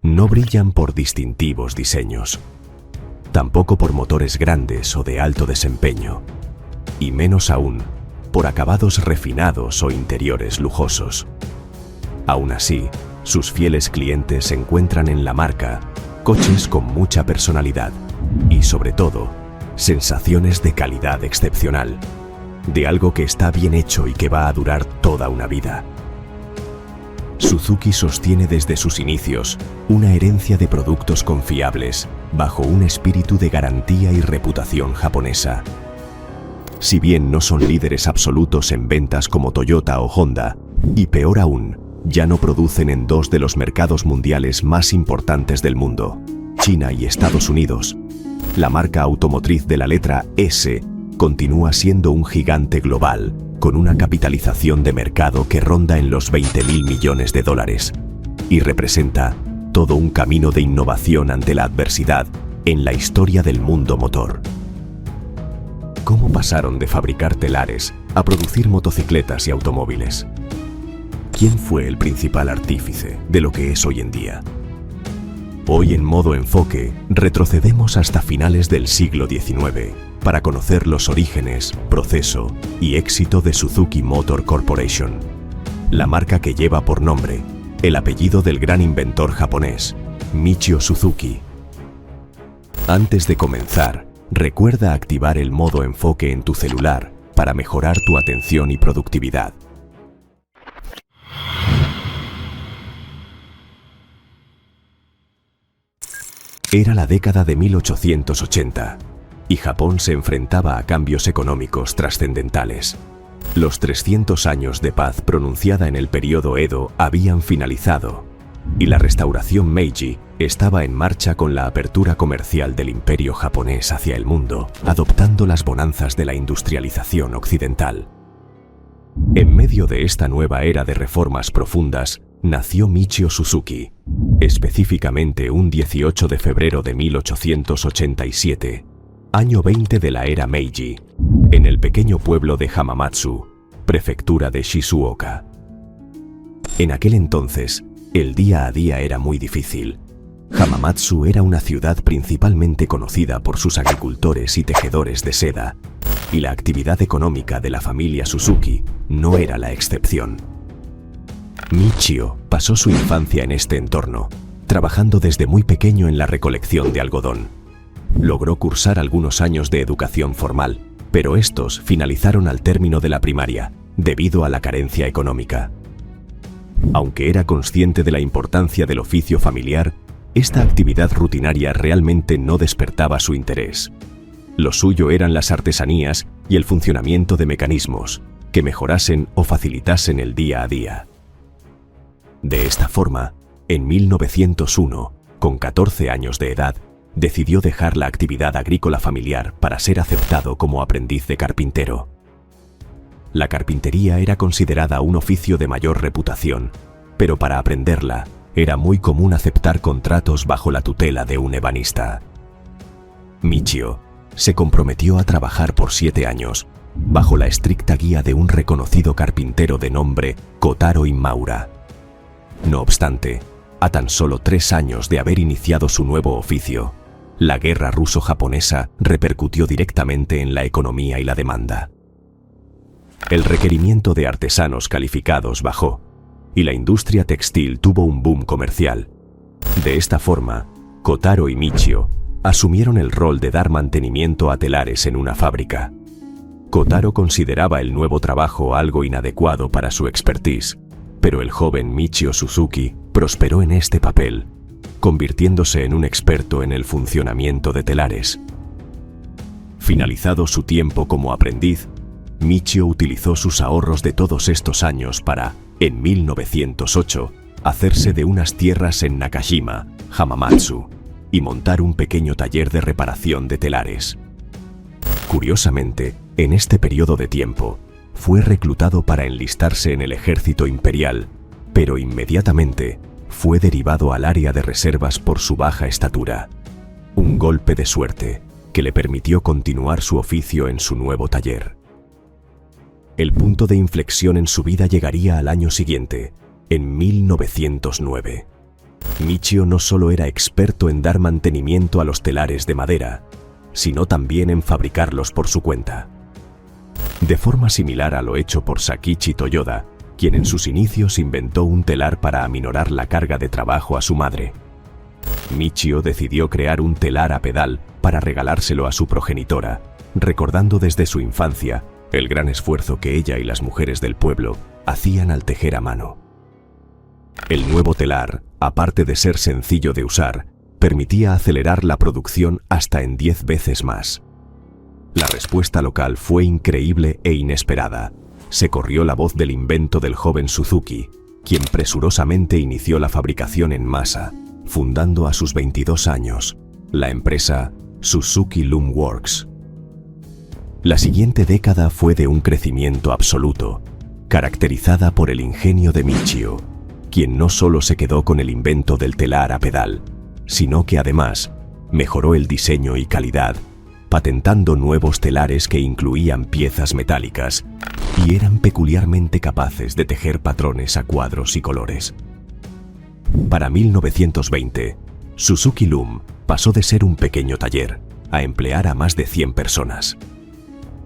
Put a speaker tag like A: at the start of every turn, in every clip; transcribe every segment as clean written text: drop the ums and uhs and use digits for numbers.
A: no brillan por distintivos diseños, tampoco por motores grandes o de alto desempeño, y menos aún por acabados refinados o interiores lujosos. Aún así, sus fieles clientes encuentran en la marca coches con mucha personalidad y, sobre todo, sensaciones de calidad excepcional, de algo que está bien hecho y que va a durar toda una vida. Suzuki sostiene desde sus inicios una herencia de productos confiables bajo un espíritu de garantía y reputación japonesa. Si bien no son líderes absolutos en ventas como Toyota o Honda, y peor aún, ya no producen en dos de los mercados mundiales más importantes del mundo, China y Estados Unidos, la marca automotriz de la letra S continúa siendo un gigante global con una capitalización de mercado que ronda en los 20.000 millones de dólares y representa todo un camino de innovación ante la adversidad en la historia del mundo motor. ¿Cómo pasaron de fabricar telares a producir motocicletas y automóviles? ¿Quién fue el principal artífice de lo que es hoy en día? Hoy en Modo Enfoque retrocedemos hasta finales del siglo XIX para conocer los orígenes, proceso y éxito de Suzuki Motor Corporation, la marca que lleva por nombre el apellido del gran inventor japonés, Michio Suzuki. Antes de comenzar, recuerda activar el modo enfoque en tu celular para mejorar tu atención y productividad. Era la década de 1880 y Japón se enfrentaba a cambios económicos trascendentales. Los 300 años de paz pronunciada en el periodo Edo habían finalizado y la restauración Meiji estaba en marcha con la apertura comercial del imperio japonés hacia el mundo, adoptando las bonanzas de la industrialización occidental. En medio de esta nueva era de reformas profundas, nació Michio Suzuki, específicamente un 18 de febrero de 1887, año 20 de la era Meiji, en el pequeño pueblo de Hamamatsu, prefectura de Shizuoka. En aquel entonces, el día a día era muy difícil. Hamamatsu era una ciudad principalmente conocida por sus agricultores y tejedores de seda, y la actividad económica de la familia Suzuki no era la excepción. Michio pasó su infancia en este entorno, trabajando desde muy pequeño en la recolección de algodón. Logró cursar algunos años de educación formal, pero estos finalizaron al término de la primaria, debido a la carencia económica. Aunque era consciente de la importancia del oficio familiar, esta actividad rutinaria realmente no despertaba su interés. Lo suyo eran las artesanías y el funcionamiento de mecanismos que mejorasen o facilitasen el día a día. De esta forma, en 1901, con 14 años de edad, decidió dejar la actividad agrícola familiar para ser aceptado como aprendiz de carpintero. La carpintería era considerada un oficio de mayor reputación, pero para aprenderla era muy común aceptar contratos bajo la tutela de un ebanista. Michio se comprometió a trabajar por 7 años, bajo la estricta guía de un reconocido carpintero de nombre Kotaro Immaura. No obstante, a tan solo 3 años de haber iniciado su nuevo oficio, la guerra ruso-japonesa repercutió directamente en la economía y la demanda. El requerimiento de artesanos calificados bajó, y la industria textil tuvo un boom comercial. De esta forma, Kotaro y Michio asumieron el rol de dar mantenimiento a telares en una fábrica. Kotaro consideraba el nuevo trabajo algo inadecuado para su expertise, pero el joven Michio Suzuki prosperó en este papel, convirtiéndose en un experto en el funcionamiento de telares. Finalizado su tiempo como aprendiz, Michio utilizó sus ahorros de todos estos años para, en 1908, hacerse de unas tierras en Nakajima, Hamamatsu, y montar un pequeño taller de reparación de telares. Curiosamente, en este periodo de tiempo, fue reclutado para enlistarse en el ejército imperial, pero inmediatamente fue derivado al área de reservas por su baja estatura. Un golpe de suerte que le permitió continuar su oficio en su nuevo taller. El punto de inflexión en su vida llegaría al año siguiente, en 1909. Michio no solo era experto en dar mantenimiento a los telares de madera, sino también en fabricarlos por su cuenta. De forma similar a lo hecho por Sakichi Toyoda, quien en sus inicios inventó un telar para aminorar la carga de trabajo a su madre. Michio decidió crear un telar a pedal para regalárselo a su progenitora, recordando desde su infancia el gran esfuerzo que ella y las mujeres del pueblo hacían al tejer a mano. El nuevo telar, aparte de ser sencillo de usar, permitía acelerar la producción hasta en 10 veces más. La respuesta local fue increíble e inesperada. Se corrió la voz del invento del joven Suzuki, quien presurosamente inició la fabricación en masa, fundando a sus 22 años la empresa Suzuki Loom Works. La siguiente década fue de un crecimiento absoluto, caracterizada por el ingenio de Michio, quien no solo se quedó con el invento del telar a pedal, sino que además mejoró el diseño y calidad, patentando nuevos telares que incluían piezas metálicas y eran peculiarmente capaces de tejer patrones a cuadros y colores. Para 1920, Suzuki Loom pasó de ser un pequeño taller a emplear a más de 100 personas.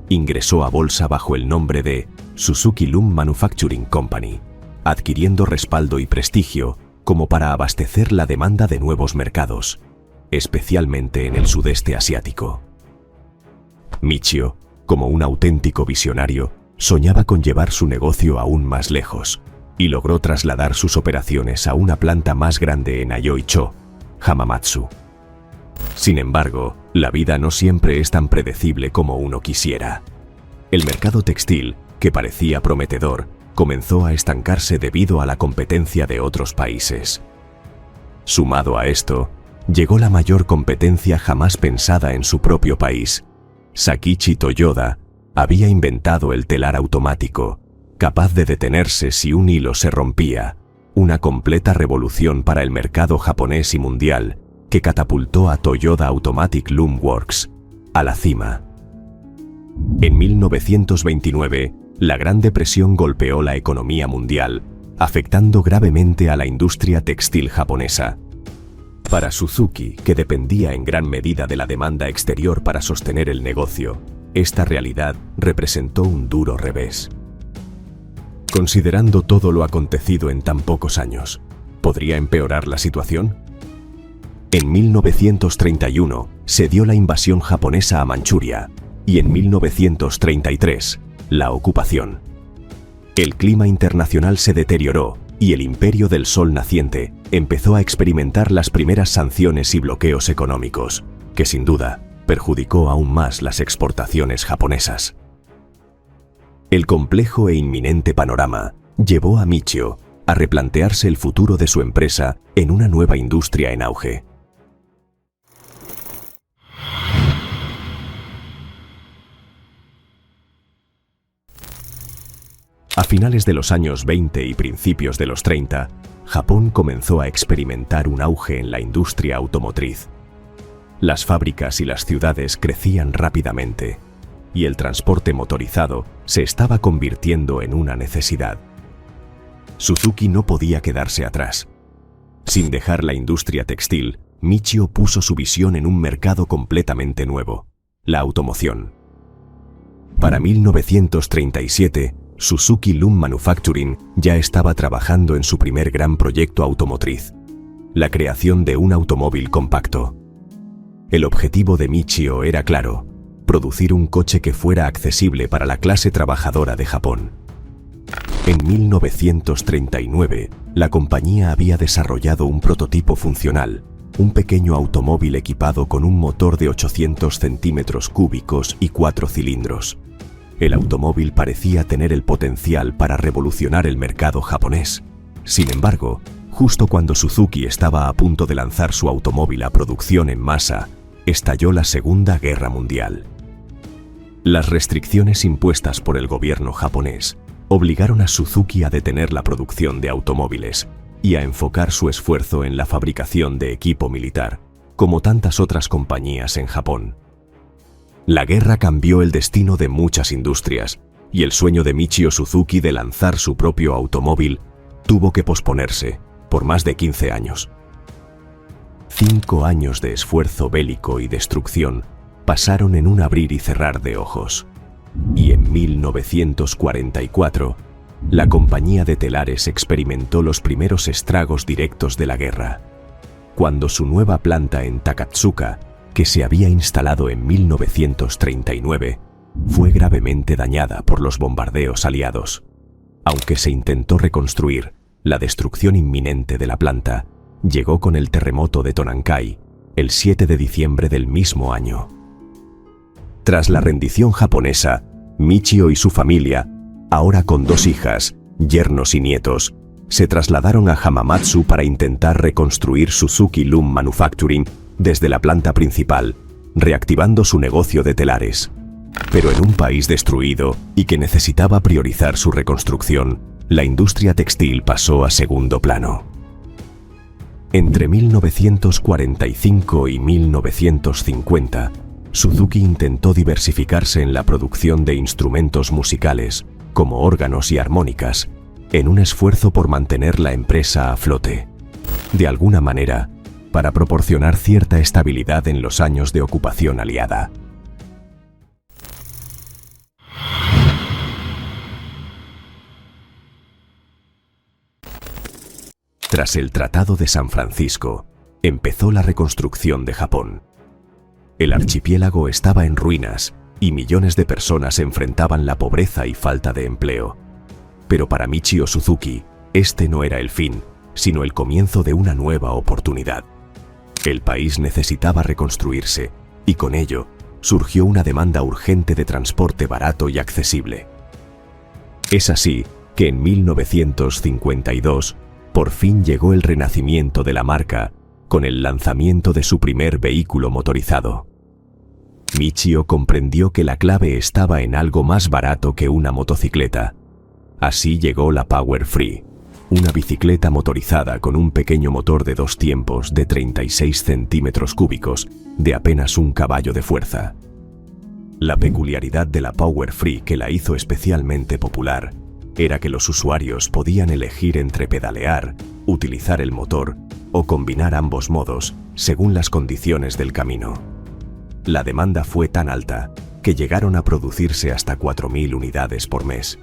A: Ingresó a bolsa bajo el nombre de Suzuki Loom Manufacturing Company, adquiriendo respaldo y prestigio como para abastecer la demanda de nuevos mercados, especialmente en el sudeste asiático. Michio, como un auténtico visionario, soñaba con llevar su negocio aún más lejos y logró trasladar sus operaciones a una planta más grande en Ayoi-cho, Hamamatsu. Sin embargo, la vida no siempre es tan predecible como uno quisiera. El mercado textil, que parecía prometedor, comenzó a estancarse debido a la competencia de otros países. Sumado a esto, llegó la mayor competencia jamás pensada en su propio país. Sakichi Toyoda había inventado el telar automático, capaz de detenerse si un hilo se rompía, una completa revolución para el mercado japonés y mundial que catapultó a Toyoda Automatic Loom Works a la cima. En 1929, la Gran Depresión golpeó la economía mundial, afectando gravemente a la industria textil japonesa. Para Suzuki, que dependía en gran medida de la demanda exterior para sostener el negocio, esta realidad representó un duro revés. Considerando todo lo acontecido en tan pocos años, ¿podría empeorar la situación? En 1931 se dio la invasión japonesa a Manchuria y en 1933 la ocupación. El clima internacional se deterioró y el imperio del sol naciente empezó a experimentar las primeras sanciones y bloqueos económicos, que sin duda perjudicó aún más las exportaciones japonesas. El complejo e inminente panorama llevó a Michio a replantearse el futuro de su empresa en una nueva industria en auge. A finales de los años 20 y principios de los 30, Japón comenzó a experimentar un auge en la industria automotriz. Las fábricas y las ciudades crecían rápidamente, y el transporte motorizado se estaba convirtiendo en una necesidad. Suzuki no podía quedarse atrás. Sin dejar la industria textil, Michio puso su visión en un mercado completamente nuevo, la automoción. Para 1937, Suzuki Loom Manufacturing ya estaba trabajando en su primer gran proyecto automotriz, la creación de un automóvil compacto. El objetivo de Michio era claro: producir un coche que fuera accesible para la clase trabajadora de Japón. En 1939, la compañía había desarrollado un prototipo funcional, un pequeño automóvil equipado con un motor de 800 centímetros cúbicos y 4 cilindros. El automóvil parecía tener el potencial para revolucionar el mercado japonés. Sin embargo, justo cuando Suzuki estaba a punto de lanzar su automóvil a producción en masa, estalló la Segunda Guerra Mundial. Las restricciones impuestas por el gobierno japonés obligaron a Suzuki a detener la producción de automóviles y a enfocar su esfuerzo en la fabricación de equipo militar, como tantas otras compañías en Japón. La guerra cambió el destino de muchas industrias, y el sueño de Michio Suzuki de lanzar su propio automóvil tuvo que posponerse por más de 15 años. 5 años de esfuerzo bélico y destrucción pasaron en un abrir y cerrar de ojos. Y en 1944, la compañía de telares experimentó los primeros estragos directos de la guerra, cuando su nueva planta en Takatsuka, que se había instalado en 1939, fue gravemente dañada por los bombardeos aliados. Aunque se intentó reconstruir, la destrucción inminente de la planta llegó con el terremoto de Tonankai, el 7 de diciembre del mismo año. Tras la rendición japonesa, Michio y su familia, ahora con 2 hijas, yernos y nietos, se trasladaron a Hamamatsu para intentar reconstruir Suzuki Loom Manufacturing desde la planta principal, reactivando su negocio de telares. Pero en un país destruido y que necesitaba priorizar su reconstrucción, la industria textil pasó a segundo plano. Entre 1945 y 1950, Suzuki intentó diversificarse en la producción de instrumentos musicales, como órganos y armónicas, en un esfuerzo por mantener la empresa a flote. De alguna manera, para proporcionar cierta estabilidad en los años de ocupación aliada. Tras el Tratado de San Francisco, empezó la reconstrucción de Japón. El archipiélago estaba en ruinas y millones de personas enfrentaban la pobreza y falta de empleo. Pero para Michio Suzuki, este no era el fin, sino el comienzo de una nueva oportunidad. El país necesitaba reconstruirse y con ello surgió una demanda urgente de transporte barato y accesible. Es así que en 1952 por fin llegó el renacimiento de la marca con el lanzamiento de su primer vehículo motorizado. Michio comprendió que la clave estaba en algo más barato que una motocicleta. Así llegó la Power Free, una bicicleta motorizada con un pequeño motor de 2 tiempos de 36 centímetros cúbicos de apenas 1 caballo de fuerza. La peculiaridad de la Power Free que la hizo especialmente popular era que los usuarios podían elegir entre pedalear, utilizar el motor o combinar ambos modos según las condiciones del camino. La demanda fue tan alta que llegaron a producirse hasta 4.000 unidades por mes.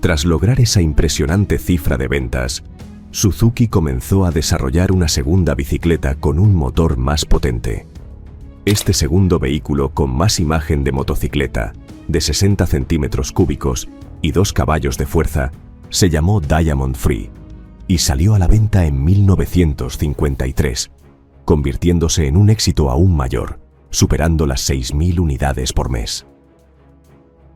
A: Tras lograr esa impresionante cifra de ventas, Suzuki comenzó a desarrollar una segunda bicicleta con un motor más potente. Este segundo vehículo con más imagen de motocicleta, de 60 centímetros cúbicos y 2 caballos de fuerza, se llamó Diamond Free y salió a la venta en 1953, convirtiéndose en un éxito aún mayor, superando las 6.000 unidades por mes.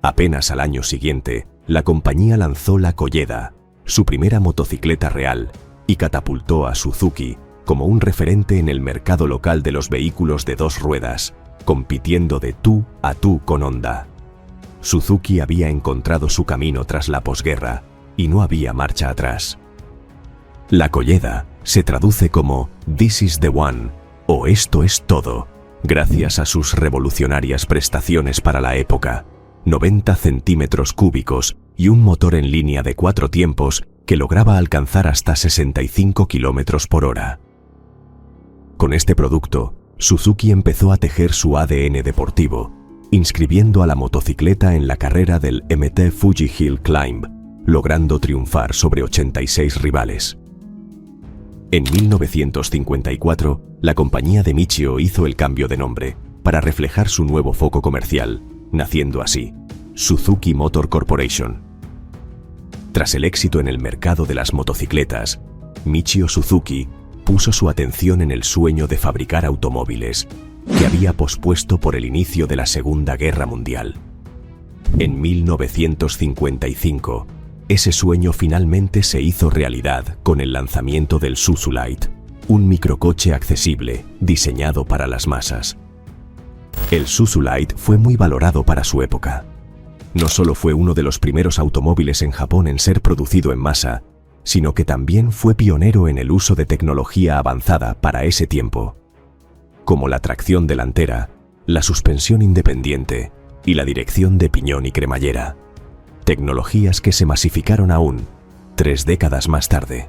A: Apenas al año siguiente, la compañía lanzó la Koyeda, su primera motocicleta real, y catapultó a Suzuki como un referente en el mercado local de los vehículos de 2 ruedas, compitiendo de tú a tú con Honda. Suzuki había encontrado su camino tras la posguerra y no había marcha atrás. La Koyeda se traduce como "This is the one" o "Esto es todo", gracias a sus revolucionarias prestaciones para la época, 90 centímetros cúbicos y un motor en línea de 4 tiempos que lograba alcanzar hasta 65 kilómetros por hora. Con este producto, Suzuki empezó a tejer su ADN deportivo, inscribiendo a la motocicleta en la carrera del MT Fuji Hill Climb, logrando triunfar sobre 86 rivales. En 1954, la compañía de Michio hizo el cambio de nombre para reflejar su nuevo foco comercial, naciendo así Suzuki Motor Corporation. Tras el éxito en el mercado de las motocicletas, Michio Suzuki puso su atención en el sueño de fabricar automóviles que había pospuesto por el inicio de la Segunda Guerra Mundial. En 1955, ese sueño finalmente se hizo realidad con el lanzamiento del Suzu-Lite, un microcoche accesible diseñado para las masas. El Suzu-Lite fue muy valorado para su época. No solo fue uno de los primeros automóviles en Japón en ser producido en masa, sino que también fue pionero en el uso de tecnología avanzada para ese tiempo, como la tracción delantera, la suspensión independiente y la dirección de piñón y cremallera, tecnologías que se masificaron aún 3 décadas más tarde.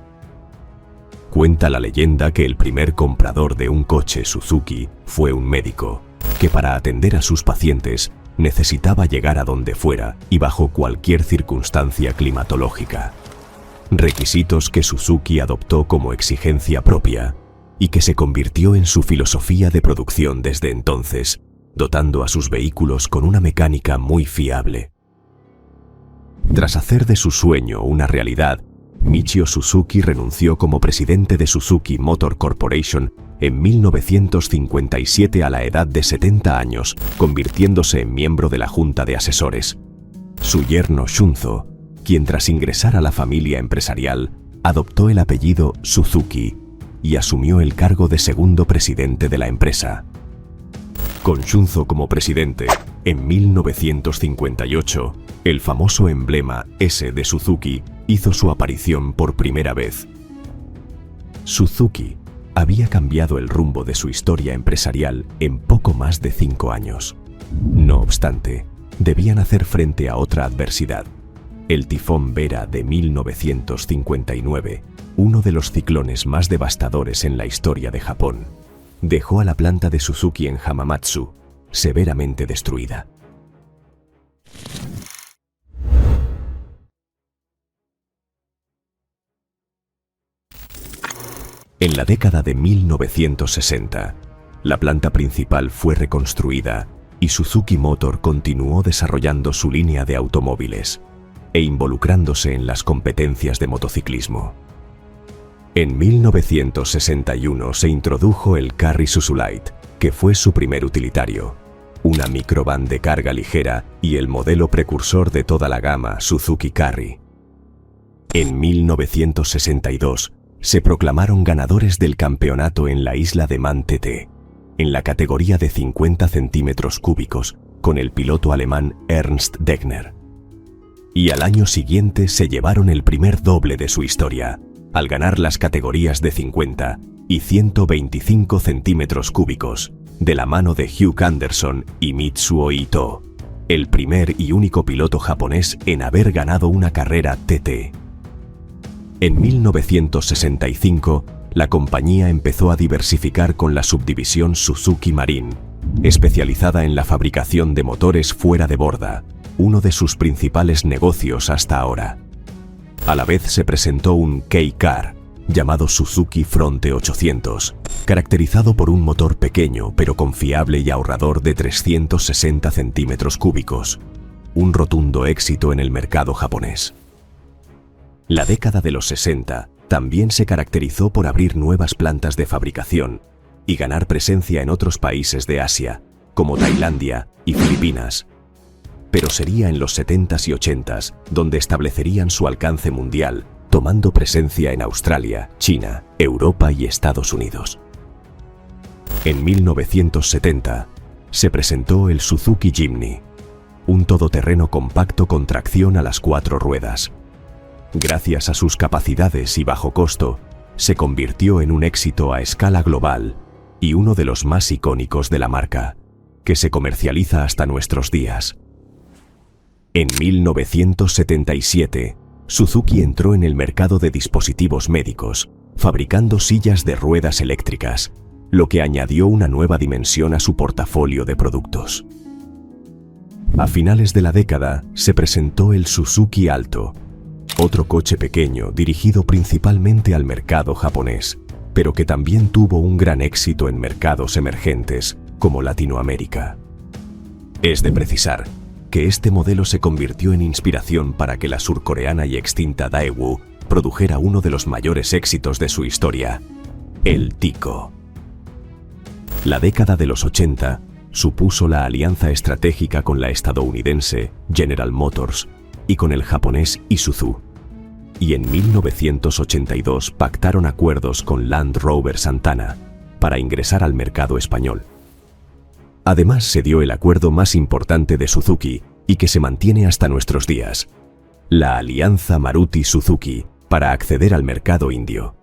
A: Cuenta la leyenda que el primer comprador de un coche Suzuki fue un médico, que para atender a sus pacientes necesitaba llegar a donde fuera y bajo cualquier circunstancia climatológica. Requisitos que Suzuki adoptó como exigencia propia y que se convirtió en su filosofía de producción desde entonces, dotando a sus vehículos con una mecánica muy fiable. Tras hacer de su sueño una realidad, Michio Suzuki renunció como presidente de Suzuki Motor Corporation en 1957 a la edad de 70 años, convirtiéndose en miembro de la junta de asesores. Su yerno Shunzo, quien tras ingresar a la familia empresarial, adoptó el apellido Suzuki y asumió el cargo de segundo presidente de la empresa. Con Shunzo como presidente, en 1958, el famoso emblema S de Suzuki hizo su aparición por primera vez. Suzuki había cambiado el rumbo de su historia empresarial en poco más de 5 años. No obstante, debían hacer frente a otra adversidad. El tifón Vera de 1959, uno de los ciclones más devastadores en la historia de Japón, dejó a la planta de Suzuki en Hamamatsu severamente destruida. En la década de 1960, la planta principal fue reconstruida y Suzuki Motor continuó desarrollando su línea de automóviles e involucrándose en las competencias de motociclismo. En 1961 se introdujo el Carry Suzulight, que fue su primer utilitario, una microvan de carga ligera y el modelo precursor de toda la gama Suzuki Carry. En 1962 se proclamaron ganadores del campeonato en la isla de Man TT, en la categoría de 50 centímetros cúbicos, con el piloto alemán Ernst Degner. Y al año siguiente se llevaron el primer doble de su historia, al ganar las categorías de 50 y 125 centímetros cúbicos, de la mano de Hugh Anderson y Mitsuo Ito, el primer y único piloto japonés en haber ganado una carrera TT. En 1965, la compañía empezó a diversificar con la subdivisión Suzuki Marine, especializada en la fabricación de motores fuera de borda, uno de sus principales negocios hasta ahora. A la vez se presentó un K-Car, llamado Suzuki Fronte 800, caracterizado por un motor pequeño pero confiable y ahorrador de 360 centímetros cúbicos, un rotundo éxito en el mercado japonés. La década de los 60 también se caracterizó por abrir nuevas plantas de fabricación y ganar presencia en otros países de Asia, como Tailandia y Filipinas. Pero sería en los 70s y 80s donde establecerían su alcance mundial, tomando presencia en Australia, China, Europa y Estados Unidos. En 1970 se presentó el Suzuki Jimny, un todoterreno compacto con tracción a las 4 ruedas. Gracias a sus capacidades y bajo costo, se convirtió en un éxito a escala global y uno de los más icónicos de la marca, que se comercializa hasta nuestros días. En 1977, Suzuki entró en el mercado de dispositivos médicos, fabricando sillas de ruedas eléctricas, lo que añadió una nueva dimensión a su portafolio de productos. A finales de la década se presentó el Suzuki Alto, otro coche pequeño dirigido principalmente al mercado japonés, pero que también tuvo un gran éxito en mercados emergentes como Latinoamérica. Es de precisar que este modelo se convirtió en inspiración para que la surcoreana y extinta Daewoo produjera uno de los mayores éxitos de su historia, el Tico. La década de los 80 supuso la alianza estratégica con la estadounidense General Motors y con el japonés Isuzu, y en 1982 pactaron acuerdos con Land Rover Santana para ingresar al mercado español. Además se dio el acuerdo más importante de Suzuki y que se mantiene hasta nuestros días, la alianza Maruti-Suzuki para acceder al mercado indio.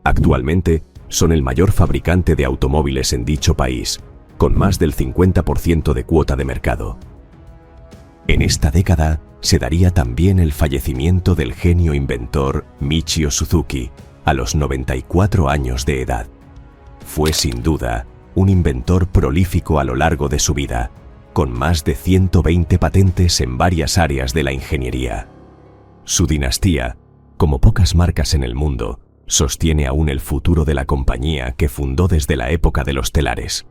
A: Actualmente son el mayor fabricante de automóviles en dicho país, con más del 50% de cuota de mercado. En esta década se daría también el fallecimiento del genio inventor Michio Suzuki, a los 94 años de edad. Fue sin duda un inventor prolífico a lo largo de su vida, con más de 120 patentes en varias áreas de la ingeniería. Su dinastía, como pocas marcas en el mundo, sostiene aún el futuro de la compañía que fundó desde la época de los telares.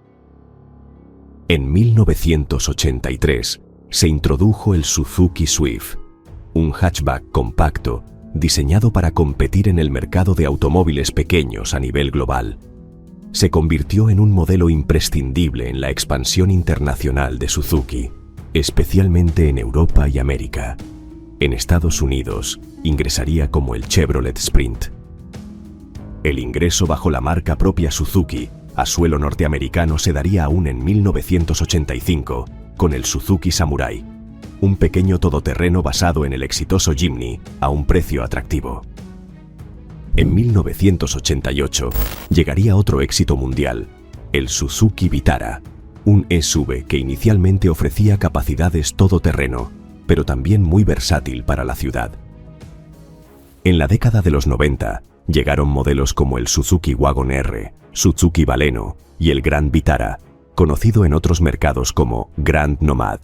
A: En 1983 se introdujo el Suzuki Swift, un hatchback compacto diseñado para competir en el mercado de automóviles pequeños a nivel global. Se convirtió en un modelo imprescindible en la expansión internacional de Suzuki, especialmente en Europa y América. En Estados Unidos, ingresaría como el Chevrolet Sprint. El ingreso bajo la marca propia Suzuki a suelo norteamericano se daría aún en 1985 con el Suzuki Samurai, un pequeño todoterreno basado en el exitoso Jimny a un precio atractivo. En 1988 llegaría otro éxito mundial, el Suzuki Vitara, un SUV que inicialmente ofrecía capacidades todoterreno, pero también muy versátil para la ciudad. En la década de los 90 llegaron modelos como el Suzuki Wagon R, Suzuki Baleno y el Grand Vitara, conocido en otros mercados como Grand Nomad.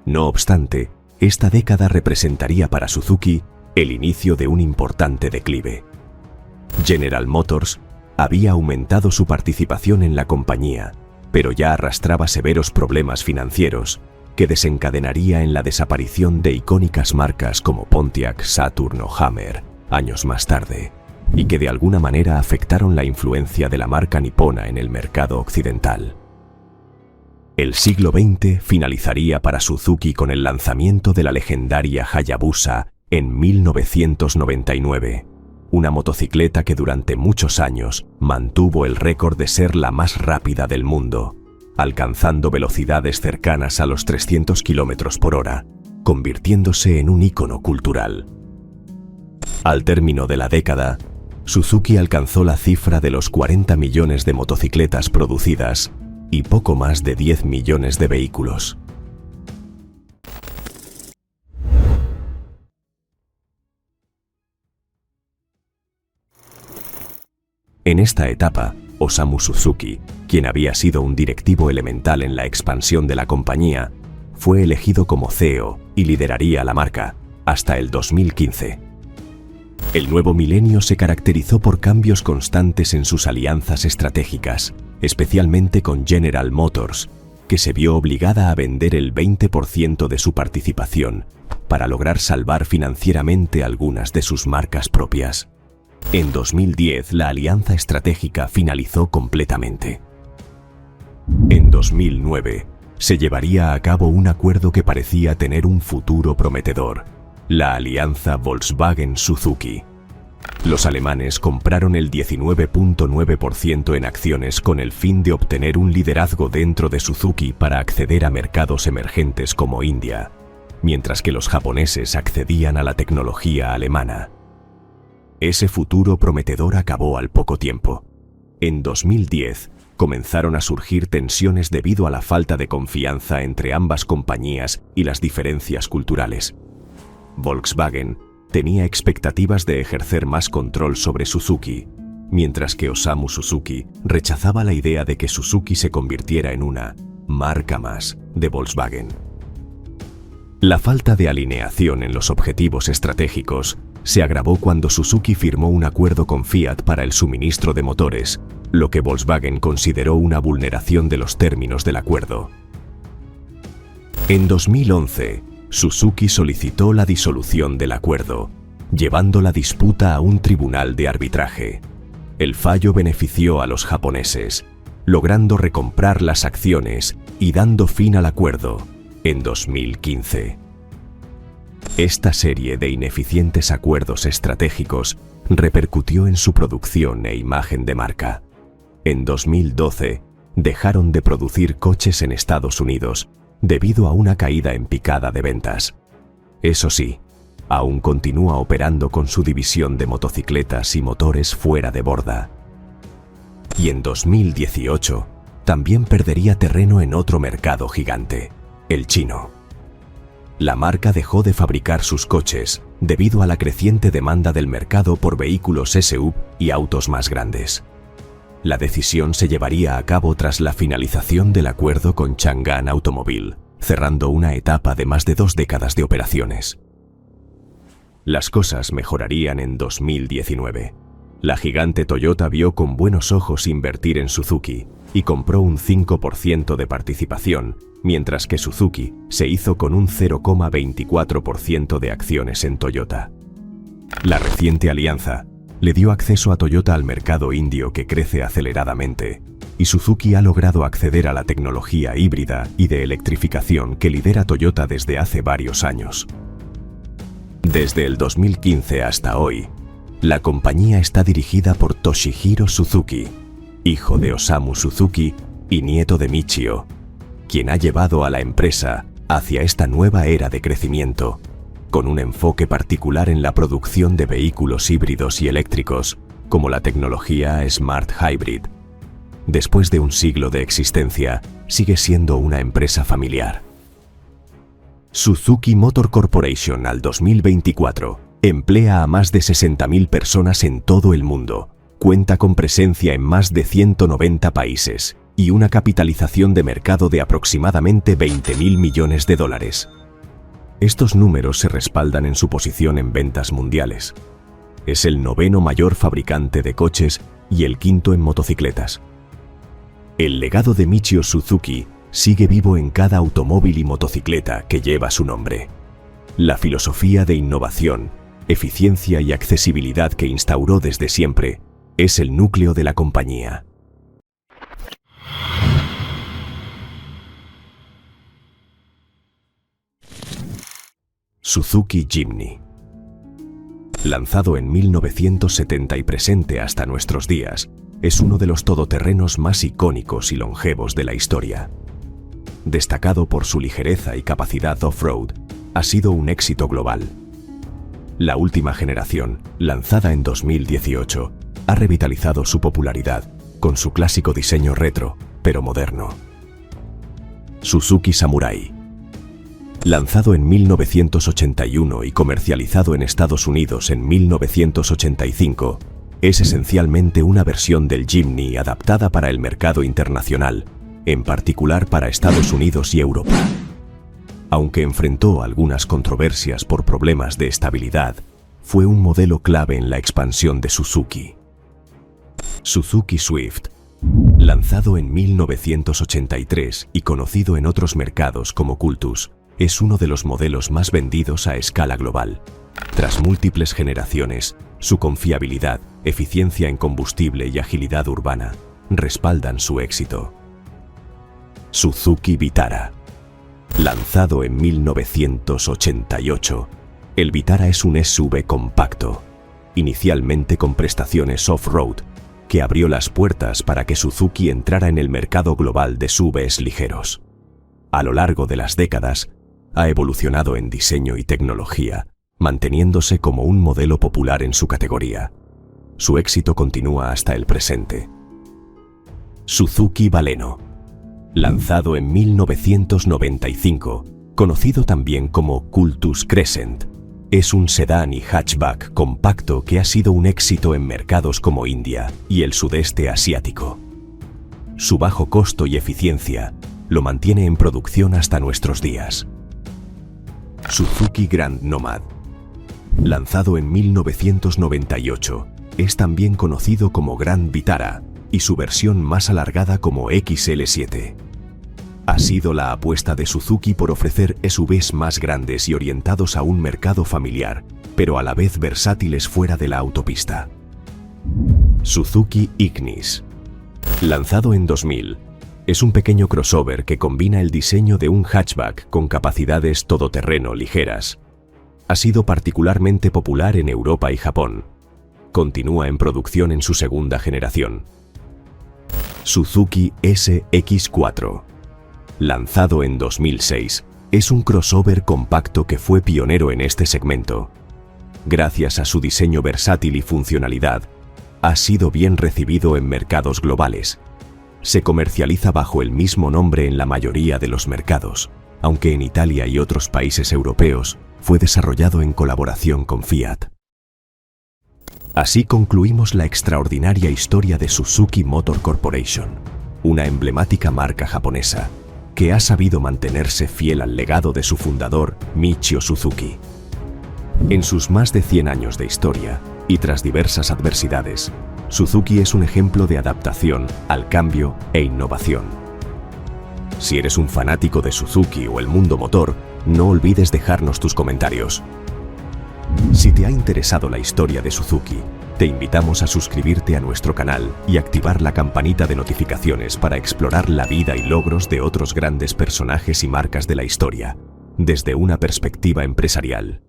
A: No obstante, esta década representaría para Suzuki el inicio de un importante declive. General Motors había aumentado su participación en la compañía, pero ya arrastraba severos problemas financieros que desencadenaría en la desaparición de icónicas marcas como Pontiac, Saturn o Hammer, años más tarde, y que de alguna manera afectaron la influencia de la marca nipona en el mercado occidental. El siglo XX finalizaría para Suzuki con el lanzamiento de la legendaria Hayabusa en 1999, una motocicleta que durante muchos años mantuvo el récord de ser la más rápida del mundo, alcanzando velocidades cercanas a los 300 km por hora, convirtiéndose en un ícono cultural. Al término de la década, Suzuki alcanzó la cifra de los 40 millones de motocicletas producidas y poco más de 10 millones de vehículos. En esta etapa, Osamu Suzuki, quien había sido un directivo elemental en la expansión de la compañía, fue elegido como CEO y lideraría la marca hasta el 2015. El nuevo milenio se caracterizó por cambios constantes en sus alianzas estratégicas, especialmente con General Motors, que se vio obligada a vender el 20% de su participación para lograr salvar financieramente algunas de sus marcas propias. En 2010, la alianza estratégica finalizó completamente. En 2009, se llevaría a cabo un acuerdo que parecía tener un futuro prometedor, la alianza Volkswagen-Suzuki. Los alemanes compraron el 19.9% en acciones con el fin de obtener un liderazgo dentro de Suzuki para acceder a mercados emergentes como India, mientras que los japoneses accedían a la tecnología alemana. Ese futuro prometedor acabó al poco tiempo. En 2010, comenzaron a surgir tensiones debido a la falta de confianza entre ambas compañías y las diferencias culturales. Volkswagen tenía expectativas de ejercer más control sobre Suzuki, mientras que Osamu Suzuki rechazaba la idea de que Suzuki se convirtiera en una marca más de Volkswagen. La falta de alineación en los objetivos estratégicos se agravó cuando Suzuki firmó un acuerdo con Fiat para el suministro de motores, lo que Volkswagen consideró una vulneración de los términos del acuerdo. En 2011, Suzuki solicitó la disolución del acuerdo, llevando la disputa a un tribunal de arbitraje. El fallo benefició a los japoneses, logrando recomprar las acciones y dando fin al acuerdo en 2015. Esta serie de ineficientes acuerdos estratégicos repercutió en su producción e imagen de marca. En 2012, dejaron de producir coches en Estados Unidos debido a una caída en picada de ventas. Eso sí, aún continúa operando con su división de motocicletas y motores fuera de borda. Y en 2018, también perdería terreno en otro mercado gigante, el chino. La marca dejó de fabricar sus coches debido a la creciente demanda del mercado por vehículos SUV y autos más grandes. La decisión se llevaría a cabo tras la finalización del acuerdo con Changan Automobile, cerrando una etapa de más de 2 décadas de operaciones. Las cosas mejorarían en 2019. La gigante Toyota vio con buenos ojos invertir en Suzuki y compró un 5% de participación, mientras que Suzuki se hizo con un 0,24% de acciones en Toyota. La reciente alianza le dio acceso a Toyota al mercado indio, que crece aceleradamente, y Suzuki ha logrado acceder a la tecnología híbrida y de electrificación que lidera Toyota desde hace varios años. Desde el 2015 hasta hoy, la compañía está dirigida por Toshihiro Suzuki, hijo de Osamu Suzuki y nieto de Michio, quien ha llevado a la empresa hacia esta nueva era de crecimiento, con un enfoque particular en la producción de vehículos híbridos y eléctricos, como la tecnología Smart Hybrid. Después de un siglo de existencia, sigue siendo una empresa familiar. Suzuki Motor Corporation al 2024 emplea a más de 60.000 personas en todo el mundo, cuenta con presencia en más de 190 países y una capitalización de mercado de aproximadamente $20.000 millones. Estos números se respaldan en su posición en ventas mundiales. Es el 9º mayor fabricante de coches y el 5º en motocicletas. El legado de Michio Suzuki sigue vivo en cada automóvil y motocicleta que lleva su nombre. La filosofía de innovación, eficiencia y accesibilidad que instauró desde siempre es el núcleo de la compañía. Suzuki Jimny. Lanzado en 1970 y presente hasta nuestros días, es uno de los todoterrenos más icónicos y longevos de la historia. Destacado por su ligereza y capacidad off-road, ha sido un éxito global. La última generación, lanzada en 2018, ha revitalizado su popularidad con su clásico diseño retro, pero moderno. Suzuki Samurai. Lanzado en 1981 y comercializado en Estados Unidos en 1985, es esencialmente una versión del Jimny adaptada para el mercado internacional, en particular para Estados Unidos y Europa. Aunque enfrentó algunas controversias por problemas de estabilidad, fue un modelo clave en la expansión de Suzuki. Suzuki Swift. Lanzado en 1983 y conocido en otros mercados como Cultus, es uno de los modelos más vendidos a escala global. Tras múltiples generaciones, su confiabilidad, eficiencia en combustible y agilidad urbana respaldan su éxito. Suzuki Vitara. Lanzado en 1988, el Vitara es un SUV compacto, inicialmente con prestaciones off-road, que abrió las puertas para que Suzuki entrara en el mercado global de SUVs ligeros. A lo largo de las décadas, ha evolucionado en diseño y tecnología, manteniéndose como un modelo popular en su categoría. Su éxito continúa hasta el presente. Suzuki Baleno. Lanzado en 1995, conocido también como Cultus Crescent, es un sedán y hatchback compacto que ha sido un éxito en mercados como India y el sudeste asiático. Su bajo costo y eficiencia lo mantiene en producción hasta nuestros días. Suzuki Grand Nomad. Lanzado en 1998, es también conocido como Grand Vitara y su versión más alargada como XL7. Ha sido la apuesta de Suzuki por ofrecer SUVs más grandes y orientados a un mercado familiar, pero a la vez versátiles fuera de la autopista. Suzuki Ignis. Lanzado en 2000, es un pequeño crossover que combina el diseño de un hatchback con capacidades todoterreno ligeras. Ha sido particularmente popular en Europa y Japón. Continúa en producción en su segunda generación. Suzuki SX4. Lanzado en 2006, es un crossover compacto que fue pionero en este segmento. Gracias a su diseño versátil y funcionalidad, ha sido bien recibido en mercados globales. Se comercializa bajo el mismo nombre en la mayoría de los mercados. aunque en Italia y otros países europeos fue desarrollado en colaboración con Fiat. Así concluimos la extraordinaria historia de Suzuki Motor Corporation, una emblemática marca japonesa que ha sabido mantenerse fiel al legado de su fundador, Michio Suzuki. En sus más de 100 años de historia, y tras diversas adversidades, Suzuki es un ejemplo de adaptación al cambio e innovación. Si eres un fanático de Suzuki o el mundo motor, no olvides dejarnos tus comentarios. Si te ha interesado la historia de Suzuki, te invitamos a suscribirte a nuestro canal y activar la campanita de notificaciones para explorar la vida y logros de otros grandes personajes y marcas de la historia, desde una perspectiva empresarial.